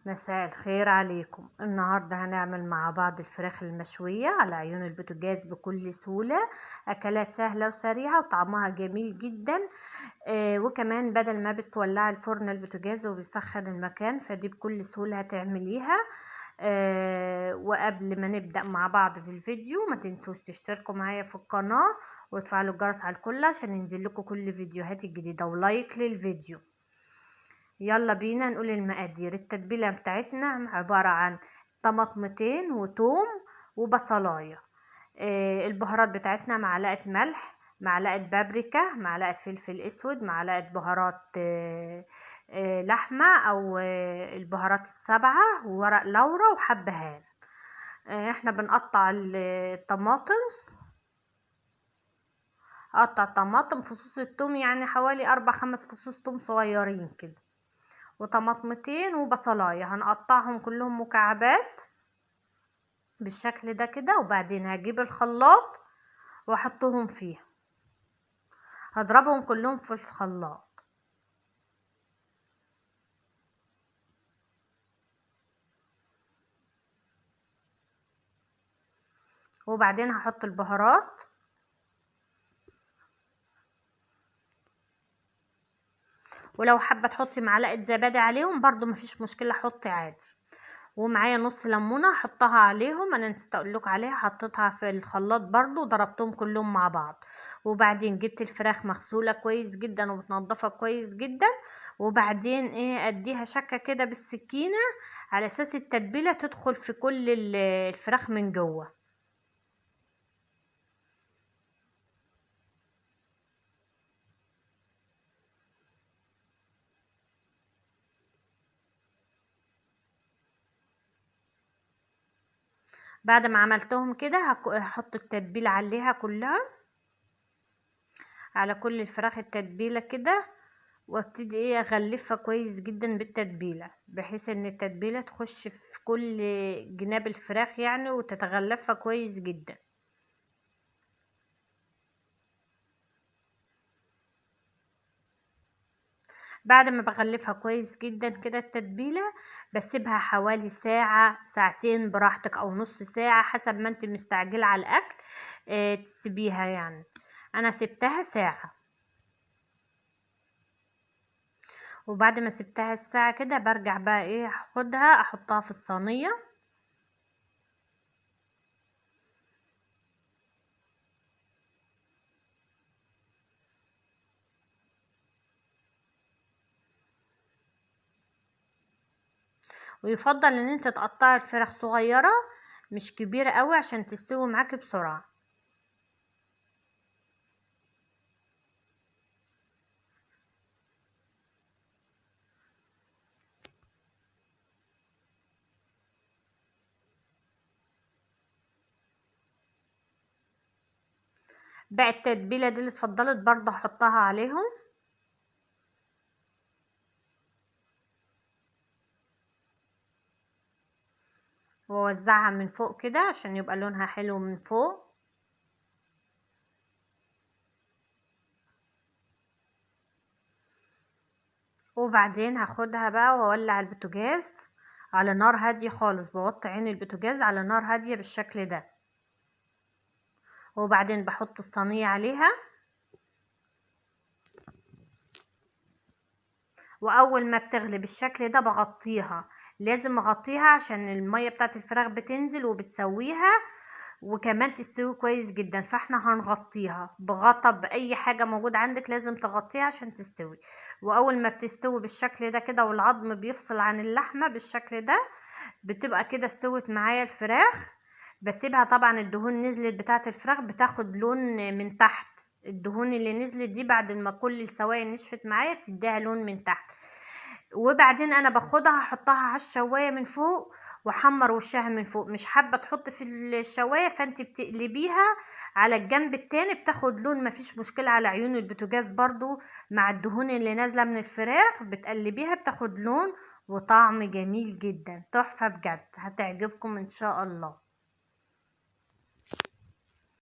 مساء الخير عليكم. النهاردة هنعمل مع بعض الفراخ المشوية على عيون البوتاجاز بكل سهولة. أكلات سهلة وسريعة وطعمها جميل جدا. وكمان بدل ما بتولع الفرن البوتاجاز وبيسخن المكان، فدي بكل سهولة هتعمليها. وقبل ما نبدأ مع بعض في الفيديو، ما تنسوش تشتركوا معايا في القناة وتفعلوا الجرس على الكل عشان ينزل لكم كل فيديوهات الجديدة، ولايك للفيديو. يلا بينا نقول المقادير. التتبيله بتاعتنا عباره عن طماطمتين وتوم وبصلايه. البهارات بتاعتنا معلقه ملح، معلقه بابريكا، معلقه فلفل اسود، معلقه بهارات لحمه او البهارات السبعه، وورق لورا وحبهان. احنا بنقطع الطماطم. اقطع طماطم فصوص التوم، يعني حوالي 4-5 فصوص توم صغيرين كده، وطماطمتين وبصلايه هنقطعهم كلهم مكعبات بالشكل ده كده. وبعدين هجيب الخلاط واحطهم فيه، هضربهم كلهم في الخلاط. وبعدين هحط البهارات، ولو حابه تحطي معلقه زبادي عليهم برضو مفيش مشكله، حطي عادي. ومعايا نص ليمونه هحطها عليهم، انا نسيت اقول لكم عليها، حطيتها في الخلاط برضو ضربتهم كلهم مع بعض. وبعدين جبت الفراخ مغسوله كويس جدا ومتنضفه كويس جدا، وبعدين اديها شكه كده بالسكينه على اساس التتبيله تدخل في كل الفراخ من جوه. بعد ما عملتهم كده هحط التتبيله عليها كلها، على كل الفراخ التتبيله كده، وابتدي اغلفها كويس جدا بالتتبيله، بحيث ان التتبيله تخش في كل جناب الفراخ يعني، وتتغلفها كويس جدا. بعد ما بغلفها كويس جدا كده التتبيله، بسيبها حوالي ساعه ساعتين براحتك، او نص ساعه حسب ما انت مستعجله على الاكل. تسيبيها يعني. انا سبتها ساعه. وبعد ما سبتها الساعه كده برجع بقى اخدها احطها في الصينيه. ويفضل ان انت تقطعي الفراخ صغيره مش كبيره قوي عشان تستوي معاكي بسرعه. بقى التتبيله دي اللي اتفضلت برضه احطها عليهم، واوزعها من فوق كده عشان يبقى لونها حلو من فوق. وبعدين هاخدها بقى واولع البوتاجاز على نار هاديه خالص، بوطي عين البوتاجاز على نار هاديه بالشكل ده. وبعدين بحط الصينيه عليها، واول ما بتغلي بالشكل ده بغطيها. لازم اغطيها عشان الميه بتاعت الفراخ بتنزل وبتسويها، وكمان تستوي كويس جدا. فاحنا هنغطيها بغطا، باي حاجه موجوده عندك لازم تغطيها عشان تستوي. واول ما بتستوي بالشكل ده كده والعظم بيفصل عن اللحمه بالشكل ده، بتبقى كده استوت معايا الفراخ. بسيبها طبعا، الدهون نزلت بتاعه الفراخ بتاخد لون من تحت. الدهون اللي نزلت دي بعد ما كل السوائل نشفت معايا بتديها لون من تحت. وبعدين انا باخدها احطها على الشوايه من فوق واحمر وشها من فوق. مش حابه تحط في الشوايه، فانت بتقلبيها على الجنب التاني بتاخد لون، مفيش مشكله، على عيون البوتاجاز برضو مع الدهون اللي نازله من الفراخ بتقلبيها بتاخد لون وطعم جميل جدا، تحفه بجد، هتعجبكم ان شاء الله.